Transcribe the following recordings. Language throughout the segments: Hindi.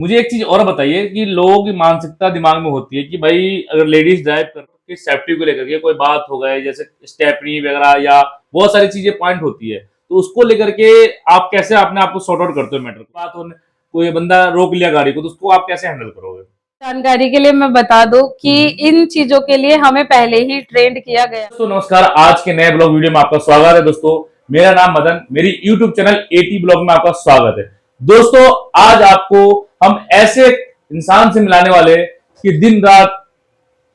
मुझे एक चीज और बताइए कि लोगों की मानसिकता दिमाग में होती है कि भाई अगर लेडीज ड्राइव कर के सेफ्टी को लेकर के कोई बात हो गए जैसे स्टेपनी वगैरह या बहुत सारी चीजें पॉइंट होती है, तो उसको लेकर के आप कैसे अपने आप को सॉर्ट आउट करते हो मैटर को? बात होने कोई बंदा रोक लिया गाड़ी को तो उसको आप कैसे हैंडल करोगे? जानकारी के लिए मैं बता दूं कि इन चीजों के लिए हमें पहले ही ट्रेंड किया गया। दोस्तों नमस्कार, आज के नए ब्लॉग वीडियो में आपका स्वागत है। दोस्तों मेरा नाम मदन, मेरी यूट्यूब चैनल एटी ब्लॉग में आपका स्वागत है। दोस्तों आज आपको हम ऐसे इंसान से मिलाने वाले कि दिन रात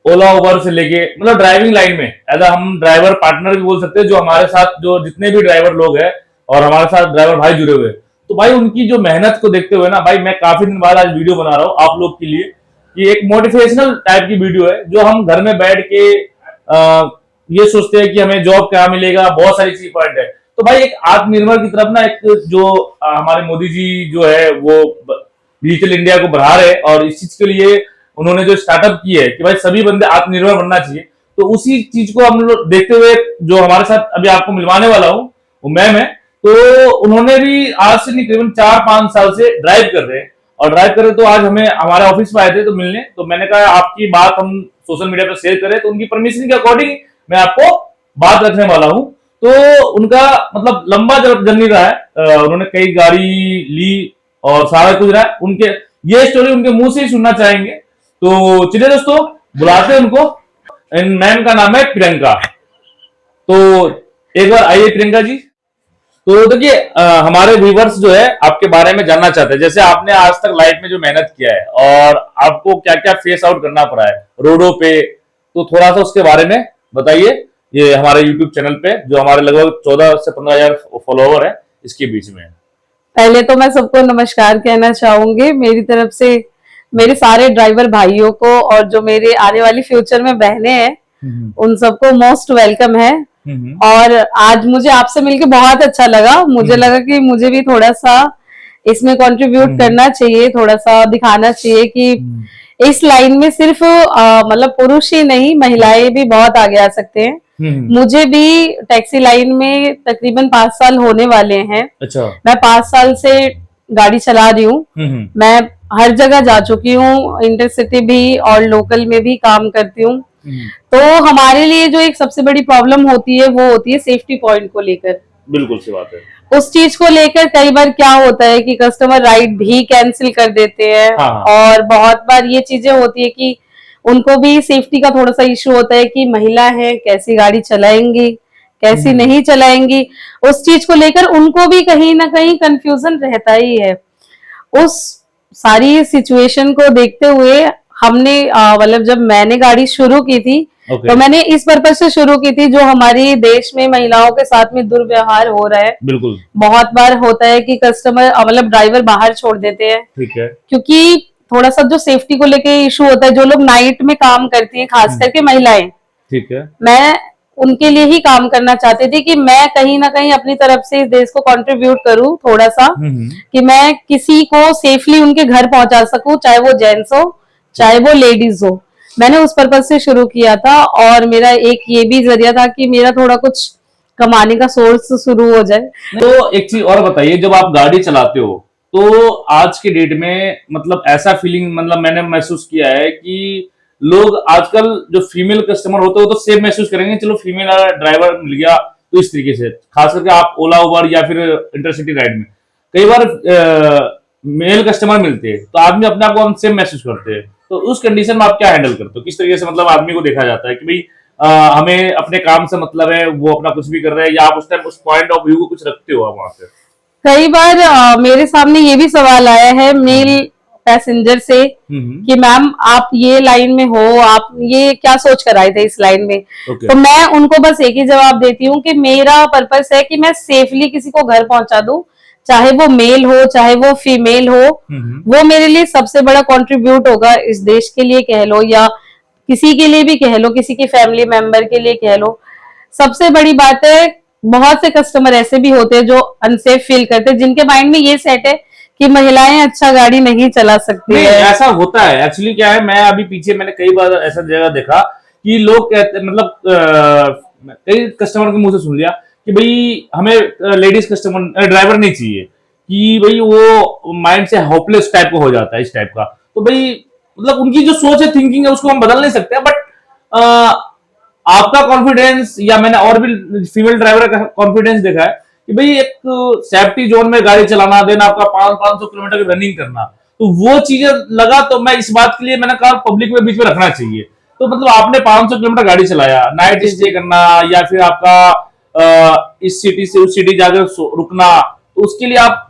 ओला उबर से लेके मतलब ड्राइविंग लाइन में एज हम ड्राइवर पार्टनर भी बोल सकते हैं, जो हमारे साथ जो जितने भी ड्राइवर लोग हैं और हमारे साथ ड्राइवर भाई जुड़े हुए हैं, तो भाई उनकी जो मेहनत को देखते हुए ना भाई मैं काफी दिन बाद आज वीडियो बना रहा हूँ आप लोग के लिए। ये एक मोटिवेशनल टाइप की वीडियो है जो हम घर में बैठ के ये सोचते हैं कि हमें जॉब क्या मिलेगा, बहुत सारी चीज पॉइंट है। तो भाई एक आत्मनिर्भर की तरफ ना एक जो हमारे मोदी जी जो है वो डिजिटल इंडिया को बढ़ा रहे हैं और इस चीज के लिए उन्होंने जो स्टार्टअप की है कि भाई सभी बंदे आत्मनिर्भर बनना चाहिए, तो उसी चीज को हम लोग देखते हुए जो हमारे साथ अभी आपको मिलवाने वाला हूँ वो मैम है। तो उन्होंने भी आज से नहीं करीबन 4-5 साल से ड्राइव कर रहे हैं और ड्राइव कर रहे, तो आज हमें हमारे ऑफिस में आए थे तो मिलने, तो मैंने कहा आपकी बात हम सोशल मीडिया पर शेयर करें, तो उनकी परमिशन के अकॉर्डिंग मैं आपको बात रखने वाला हूँ। तो उनका मतलब लंबा जर्नी रहा है, उन्होंने कई गाड़ी ली और सारा कुछ रहा है, उनके ये स्टोरी उनके मुंह से ही सुनना चाहेंगे। तो चलिए दोस्तों बुलाते हैं उनको। मैम का नाम है प्रियंका, तो एक बार आइए प्रियंका जी। तो देखिए हमारे व्यूवर्स जो है आपके बारे में जानना चाहते हैं, जैसे आपने आज तक लाइफ में जो मेहनत किया है और आपको क्या क्या फेस आउट करना पड़ा है रोडों पे, तो थोड़ा सा उसके बारे में बताइए। ये हमारे यूट्यूब चैनल पे जो हमारे लगभग 14 से 15 हजार फॉलोवर है इसके बीच में। पहले तो मैं सबको नमस्कार कहना चाहूंगी मेरी तरफ से, मेरे सारे ड्राइवर भाइयों को और जो मेरे आने वाली फ्यूचर में बहनें हैं उन सबको मोस्ट वेलकम है। और आज मुझे आपसे मिलकर बहुत अच्छा लगा, मुझे लगा कि मुझे भी थोड़ा सा इसमें कंट्रीब्यूट करना चाहिए, थोड़ा सा दिखाना चाहिए कि इस लाइन में सिर्फ मतलब पुरुष ही नहीं महिलाएं भी बहुत आगे आ सकते हैं। मुझे भी टैक्सी लाइन में तकरीबन 5 साल होने वाले हैं। अच्छा। मैं 5 साल से गाड़ी चला रही हूँ। मैं हर जगह जा चुकी हूँ, इंटरसिटी भी और लोकल में भी काम करती हूँ। तो हमारे लिए जो एक सबसे बड़ी प्रॉब्लम होती है वो होती है सेफ्टी पॉइंट को लेकर। बिल्कुल सी बात है। उस चीज को लेकर कई बार क्या होता है कि कस्टमर राइड भी कैंसिल कर देते हैं। हाँ। और बहुत बार ये चीजें होती है कि उनको भी सेफ्टी का थोड़ा सा इशू होता है कि महिला है कैसी गाड़ी चलाएंगी कैसी नहीं चलाएंगी, उस चीज को लेकर उनको भी कहीं ना कहीं कंफ्यूजन रहता ही है। उस सारी सिचुएशन को देखते हुए हमने मतलब जब मैंने गाड़ी शुरू की थी तो मैंने इस पर्पज से शुरू की थी जो हमारी देश में महिलाओं के साथ में दुर्व्यवहार हो रहा है। बिल्कुल बहुत बार होता है कि कस्टमर मतलब ड्राइवर बाहर छोड़ देते हैं। ठीक है। क्योंकि थोड़ा सा जो सेफ्टी को लेके इशू होता है, जो लोग नाइट में काम करती हैं खास करके महिलाएं, ठीक है, मैं उनके लिए ही काम करना चाहती थी कि मैं कहीं ना कहीं अपनी तरफ से इस देश को कंट्रीब्यूट करूं थोड़ा सा, कि मैं किसी को सेफली उनके घर पहुंचा सकूं, चाहे वो जेंट्स हो चाहे वो लेडीज हो। मैंने उस पर्पज से शुरू किया था और मेरा एक ये भी जरिया था कि मेरा थोड़ा कुछ कमाने का सोर्स शुरू हो जाए। तो एक चीज और बताइए, जब आप गाड़ी चलाते हो तो आज के डेट में मतलब ऐसा फीलिंग मतलब मैंने महसूस किया है कि लोग आजकल जो फीमेल कस्टमर होते हो तो सेफ महसूस करेंगे, चलो फीमेल ड्राइवर मिल गया, तो इस तरीके से खास करके आप ओला उबर या फिर इंटरसिटी राइड में कई बार मेल कस्टमर मिलते हैं तो आदमी अपने आप को अनसेफ महसूस करते हैं, तो उस कंडीशन में आप क्या हैंडल करते हो? किस तरीके से मतलब आदमी को देखा जाता है कि भाई हमें अपने काम से मतलब है, वो अपना कुछ भी कर रहे हैं, या आप उस टाइम उस पॉइंट ऑफ व्यू को कुछ रखते हो आप वहां पे? कई बार मेरे सामने ये भी सवाल आया है मेल पैसेंजर से कि मैम आप ये लाइन में हो, आप ये क्या सोच कर आए थे इस लाइन में? तो मैं उनको बस एक ही जवाब देती हूँ कि मेरा पर्पस है कि मैं सेफली किसी को घर पहुंचा दूं, चाहे वो मेल हो चाहे वो फीमेल हो। वो मेरे लिए सबसे बड़ा कंट्रीब्यूट होगा इस देश के लिए कह लो, या किसी के लिए भी कह लो, किसी के फैमिली मेंबर के लिए कह लो। सबसे बड़ी बात है बहुत से कस्टमर ऐसे भी होते हैं जो अनसेफ फील करते हैं, जिनके माइंड में ये सेट है कि महिलाएं अच्छा गाड़ी नहीं चला सकती है। ऐसा होता है एक्चुअली। क्या है, मैं अभी पीछे मैंने कई बार ऐसा जगह देखा कि लोग कहते मतलब कई कस्टमर के मुंह से सुन लिया कि भाई हमें लेडीज कस्टमर ड्राइवर नहीं चाहिए, कि भाई वो माइंड से होपलेस टाइप का हो जाता है, इस टाइप का। तो भाई मतलब उनकी जो सोच है, थिंकिंग है, उसको हम बदल नहीं सकते, बट आपका कॉन्फिडेंस या मैंने और भी फीमेल ड्राइवर का कॉन्फिडेंस देखा है कि भाई एक सेफ्टी जोन में गाड़ी चलाना, देना आपका 500 किलोमीटर की रनिंग करना, तो वो चीजें लगा। तो मैं इस बात के लिए मैंने कहा पब्लिक में बीच में रखना चाहिए। तो मतलब आपने 500 किलोमीटर गाड़ी चलाया, नाइट स्टे करना या फिर आपका इस सिटी से उस सिटी जाकर रुकना, तो उसके लिए आप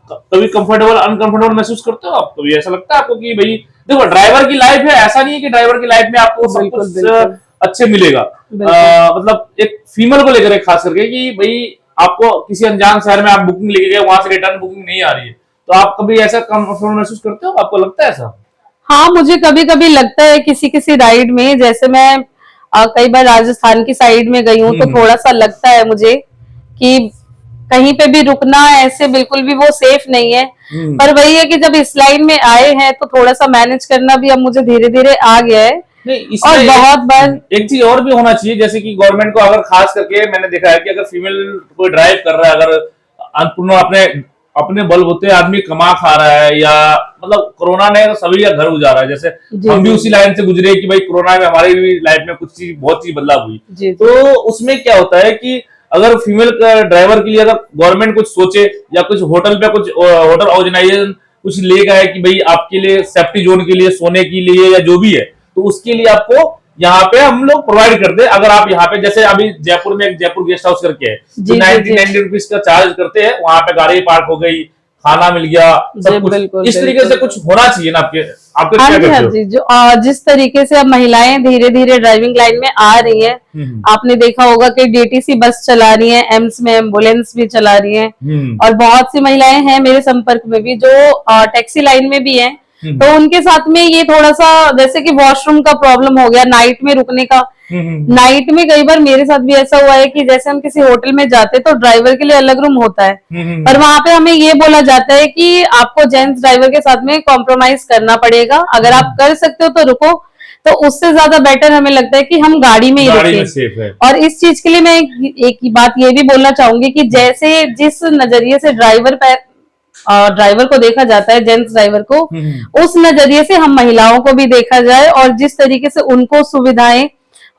कभी कंफर्टेबल अनकंफर्टेबल महसूस करते हो? आप कभी ऐसा लगता है आपको कि भाई देखो ड्राइवर की लाइफ है, ऐसा नहीं है कि ड्राइवर की लाइफ में आपको सब कुछ अच्छे मिलेगा। मतलब एक फीमेल को लेकर खास करके कि भाई आपको किसी अनजान शहर में आप बुकिंग लेके गए, वहां से रिटर्न बुकिंग नहीं आ रही है, तो आप कभी ऐसा कंफर्टेबल महसूस करते हो? आपको लगता है ऐसा? हाँ, मुझे कभी कभी लगता है किसी किसी राइड में, जैसे मैं कई बार राजस्थान की साइड में गई हूँ, तो थोड़ा सा लगता है मुझे कि कहीं पे भी रुकना ऐसे बिल्कुल भी वो सेफ नहीं है। पर वही है कि जब इस लाइन में आए हैं तो थोड़ा सा मैनेज करना भी अब मुझे धीरे धीरे आ गया है। नहीं, और बहुत बार एक चीज और भी होना चाहिए, जैसे कि गवर्नमेंट को अगर खास करके मैंने देखा है कि अगर फीमेल कोई ड्राइव कर रहा है, अगर अंतपूर्ण अपने अपने बलबूते आदमी कमा खा रहा है, या मतलब कोरोना ने तो सभी का घर उजाड़ा है, जैसे हम भी उसी लाइन से गुजरे कि भाई कोरोना में हमारी भी लाइफ में कुछ चीज बहुत चीज बदलाव हुई। तो उसमें क्या होता है कि अगर फीमेल ड्राइवर के लिए अगर गवर्नमेंट कुछ सोचे, या कुछ होटल पे कुछ होटल ऑर्गेनाइजेशन कुछ लेगा है कि भाई आपके लिए सेफ्टी जोन के लिए, सोने के लिए या जो भी है, तो उसके लिए आपको यहाँ पे हम लोग प्रोवाइड करते हैं। अगर आप यहाँ पे जैसे अभी जयपुर में एक जयपुर गेस्ट हाउस करके है, जो 90 रुपीज का चार्ज करते हैं, वहां पे गाड़ी पार्क हो गई, खाना मिल गया, सब कुछ इस तरीके से कुछ होना चाहिए ना आपके आपके क्या कहते हो? जी, जो जिस तरीके से अब महिलाएं धीरे धीरे ड्राइविंग लाइन में आ रही हैं, आपने देखा होगा कि डीटीसी बस चला रही हैं, एम्स में एम्बुलेंस भी चला रही हैं, और बहुत सी महिलाएं हैं मेरे संपर्क में भी जो टैक्सी लाइन में भी हैं। तो उनके साथ में ये थोड़ा सा, जैसे कि वॉशरूम का प्रॉब्लम हो गया, नाइट में रुकने का। नाइट में कई बार मेरे साथ भी ऐसा हुआ है कि जैसे हम किसी होटल में जाते तो ड्राइवर के लिए अलग रूम होता है, पर वहां पे हमें ये बोला जाता है कि आपको जेंट्स ड्राइवर के साथ में कॉम्प्रोमाइज करना पड़ेगा, अगर आप कर सकते हो तो रुको। तो उससे ज्यादा बेटर हमें लगता है कि हम गाड़ी में ही रुकें। और इस चीज के लिए मैं एक ही बात ये भी बोलना चाहूंगी कि जैसे जिस नजरिए से ड्राइवर को देखा जाता है, जेंट्स ड्राइवर को, उस नजरिए से हम महिलाओं को भी देखा जाए, और जिस तरीके से उनको सुविधाएं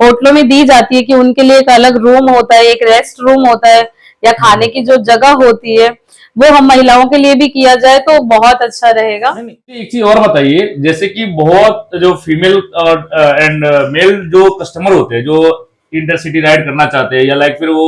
होटलों में दी जाती है कि उनके लिए एक अलग रूम होता है, एक रेस्ट रूम होता है, या खाने की जो जगह होती है, वो हम महिलाओं के लिए भी किया जाए तो बहुत अच्छा रहेगा। एक चीज और बताइए, जैसे कि बहुत जो फीमेल एंड मेल जो कस्टमर होते हैं, जो इंटरसिटी राइड करना चाहते हैं, या लाइक फिर वो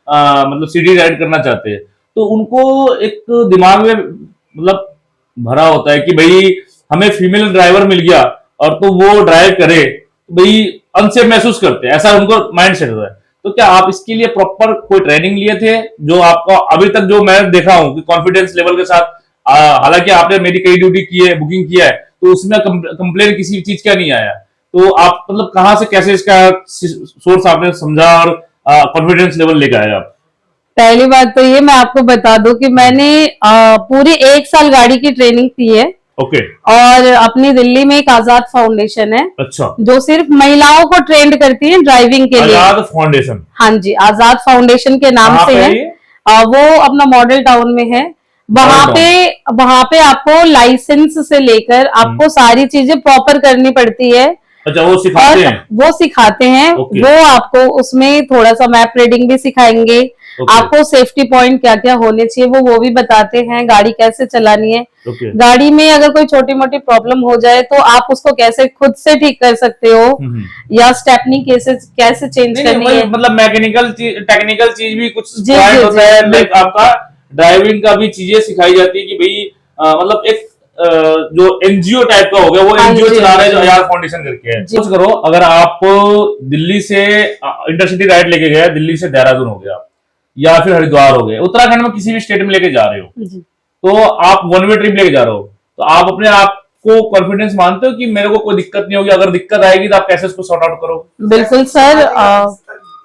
मतलब सिटी राइड करना चाहते हैं, तो उनको एक दिमाग में मतलब भरा होता है कि भाई हमें फीमेल ड्राइवर मिल गया और तो वो ड्राइव करे, तो भाई अनसेफ महसूस करते हैं, ऐसा उनको माइंड सेट होता है। तो क्या आप इसके लिए प्रॉपर कोई ट्रेनिंग लिए थे, जो आपको अभी तक जो मैं देखा हूं कि कॉन्फिडेंस लेवल के साथ, हालांकि आपने मेरी कई ड्यूटी की है, बुकिंग किया है, तो उसमें कंप्लेन किसी चीज का नहीं आया, तो आप मतलब कहां से कैसे इसका सोर्स आपने समझा और कॉन्फिडेंस लेवल लेकर आए आप? पहली बात तो ये मैं आपको बता दूं कि मैंने पूरे 1 साल गाड़ी की ट्रेनिंग की है। ओके। और अपनी दिल्ली में एक आजाद फाउंडेशन है, अच्छा, जो सिर्फ महिलाओं को ट्रेंड करती है ड्राइविंग के लिए। आजाद फाउंडेशन? हाँ जी, आजाद फाउंडेशन के नाम से है। वो अपना मॉडल टाउन में है। वहां पे आपको लाइसेंस से लेकर आपको सारी चीजें प्रॉपर करनी पड़ती है। अच्छा, वो सिखाते हैं? वो सिखाते हैं। वो आपको उसमें थोड़ा सा मैप रीडिंग भी सिखाएंगे। आपको सेफ्टी पॉइंट क्या क्या होने चाहिए वो भी बताते हैं। गाड़ी कैसे चलानी है, गाड़ी में अगर कोई छोटी मोटी प्रॉब्लम हो जाए तो आप उसको कैसे खुद से ठीक कर सकते हो, या स्टेपनी कैसे चेंज करनी है। मतलब मैकेनिकल टेक्निकल चीज भी कुछ होता है, लाइक आपका ड्राइविंग का भी चीजें सिखाई जाती है कि भाई मतलब एक जो एनजीओ टाइप का हो गया, वो एनजीओ चला रहे हैं जो आजाद फाउंडेशन करके है। कुछ करो, अगर आप दिल्ली से इंटरसिटी राइड लेके गए, दिल्ली से देहरादून हो गया या फिर हरिद्वार हो गए, उत्तराखंड में किसी भी स्टेट में लेके जा रहे हो, तो आप वन वे ट्रिप लेके जा रहे हो, तो आप अपने आप को कॉन्फिडेंस मानते हो कि मेरे को कोई दिक्कत नहीं होगी? अगर दिक्कत आएगी तो आप कैसे उसको सॉर्ट आउट करो? बिल्कुल सर,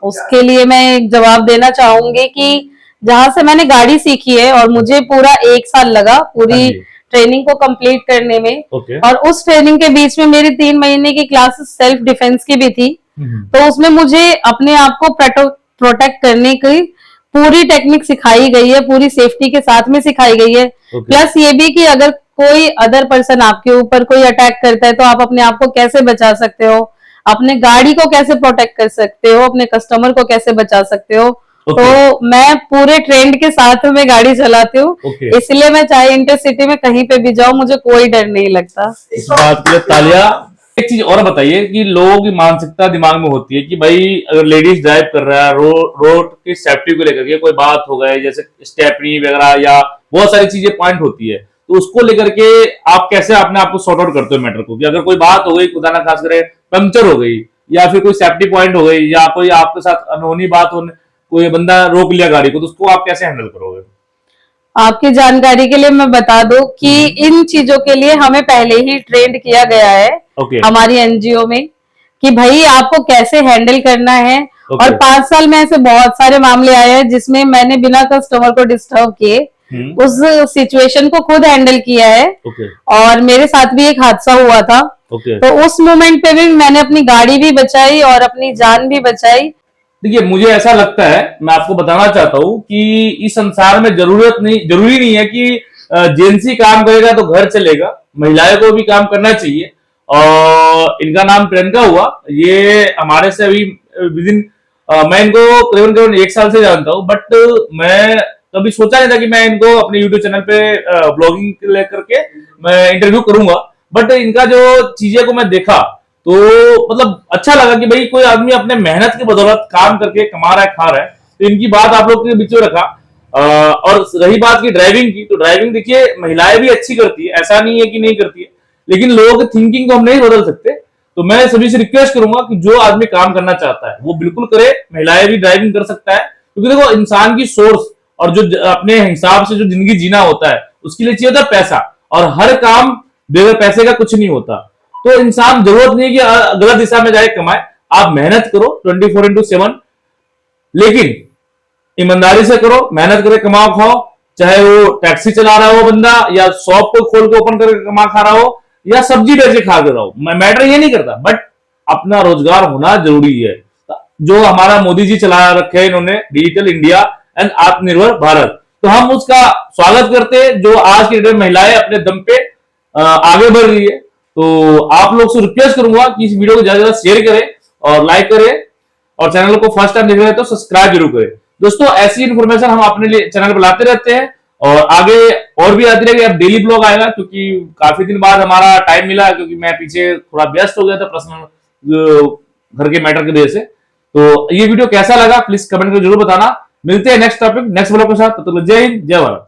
उसके लिए मैं एक जवाब देना चाहूंगी कि जहां से मैंने गाड़ी सीखी है, और मुझे पूरा 1 साल लगा पूरी ट्रेनिंग को कंप्लीट करने में, और उस ट्रेनिंग के बीच में मेरी 3 महीने की क्लासेस सेल्फ डिफेंस की भी थी। तो उसमें मुझे अपने आप को प्रोटेक्ट करने की पूरी टेक्निक सिखाई गई है, पूरी सेफ्टी के साथ में सिखाई गई है। प्लस ये भी कि अगर कोई अदर पर्सन आपके ऊपर कोई अटैक करता है तो आप अपने आप को कैसे बचा सकते हो, अपने गाड़ी को कैसे प्रोटेक्ट कर सकते हो, अपने कस्टमर को कैसे बचा सकते हो। तो मैं पूरे ट्रेंड के साथ में गाड़ी चलाती हूँ, इसलिए मैं चाहे इंटरसिटी में कहीं पे भी जाऊं मुझे कोई डर नहीं लगता। इस बात के लिए तालियां। एक चीज और बताइए कि लोगों की मानसिकता दिमाग में होती है कि भाई अगर लेडीज ड्राइव कर रहा है, रोड की सेफ्टी को लेकर के कोई बात हो गई, जैसे स्टेपनी वगैरह या बहुत सारी चीजें पॉइंट होती है, तो उसको लेकर के आप कैसे अपने आप को सॉर्ट आउट करते हो मैटर को, कि अगर कोई बात हो गई, खुदा ना खास करे पंक्चर हो गई या फिर कोई सेफ्टी पॉइंट हो गई या कोई आपके साथ अनहोनी बात होने, कोई बंदा रोक लिया गाड़ी को, तो उसको आप कैसे हैंडल करोगे? आपकी जानकारी के लिए मैं बता दूं कि इन चीजों के लिए हमें पहले ही ट्रेंड किया गया है हमारी एनजीओ में कि भाई आपको कैसे हैंडल करना है। और 5 साल में ऐसे बहुत सारे मामले आए हैं जिसमें मैंने बिना कस्टमर को डिस्टर्ब किए उस सिचुएशन को खुद हैंडल किया है। और मेरे साथ भी एक हादसा हुआ था, तो उस मोमेंट पे भी मैंने अपनी गाड़ी भी बचाई और अपनी जान भी बचाई। देखिए, मुझे ऐसा लगता है, मैं आपको बताना चाहता हूं कि इस संसार में जरूरी नहीं है कि जेंट्स काम करेगा तो घर चलेगा, महिलाएं को भी काम करना चाहिए। और इनका नाम प्रियंका हुआ, ये हमारे से अभी विदिन मैं इनको करीबन 1 साल से जानता हूं, बट मैं कभी सोचा नहीं था कि मैं इनको अपने यूट्यूब चैनल पे ब्लॉगिंग लेकर के मैं इंटरव्यू करूंगा। बट इनका जो चीजें को मैं देखा तो मतलब अच्छा लगा कि भाई कोई आदमी अपने मेहनत की बदौलत काम करके कमा रहा है, खा रहा है। तो इनकी बात आप लोग के बीच में रखा। और रही बात की ड्राइविंग की, तो ड्राइविंग देखिए महिलाएं भी अच्छी करती है, ऐसा नहीं है कि नहीं करती है, लेकिन लोगों की थिंकिंग को हम नहीं बदल सकते। तो मैं सभी से रिक्वेस्ट करूंगा कि जो आदमी काम करना चाहता है वो बिल्कुल करे, महिलाएं भी ड्राइविंग कर सकता है, क्योंकि देखो इंसान की सोर्स और जो अपने हिसाब से जो जिंदगी जीना होता है उसके लिए चाहिए होता है पैसा, और हर काम बगैर पैसे का कुछ नहीं होता। तो इंसान जरूरत नहीं है कि गलत दिशा में जाए कमाए, आप मेहनत करो 24/7, लेकिन ईमानदारी से करो, मेहनत करके कमाओ खाओ, चाहे वो टैक्सी चला रहा हो बंदा या शॉप को खोल के ओपन करके कमा खा रहा हो या सब्जी बेचे खा रहा हो, मैटर ये नहीं करता, बट अपना रोजगार होना जरूरी है। जो हमारा मोदी जी चला रखे हैं इन्होंने, डिजिटल इंडिया एंड आत्मनिर्भर भारत, तो हम उसका स्वागत करते हैं, जो आज की डेट में महिलाएं अपने दम पे आगे बढ़ रही है। तो आप लोग से रिक्वेस्ट करूंगा कि इस वीडियो को ज्यादा से ज्यादा शेयर करें और लाइक करें, और चैनल को फर्स्ट टाइम देख रहे हैं तो सब्सक्राइब जरूर करें। दोस्तों, ऐसी इन्फॉर्मेशन हम अपने लिए चैनल पर लाते रहते हैं और आगे और भी आती रहेगी। अब डेली ब्लॉग आएगा, क्योंकि काफी दिन बाद हमारा टाइम मिला, क्योंकि मैं पीछे थोड़ा व्यस्त हो गया था पर्सनल घर के मैटर की वजह से। तो ये वीडियो कैसा लगा प्लीज कमेंट करके जरूर बताना। मिलते हैं नेक्स्ट टॉपिक नेक्स्ट ब्लॉग के साथ, तो जय हिंद जय भारत।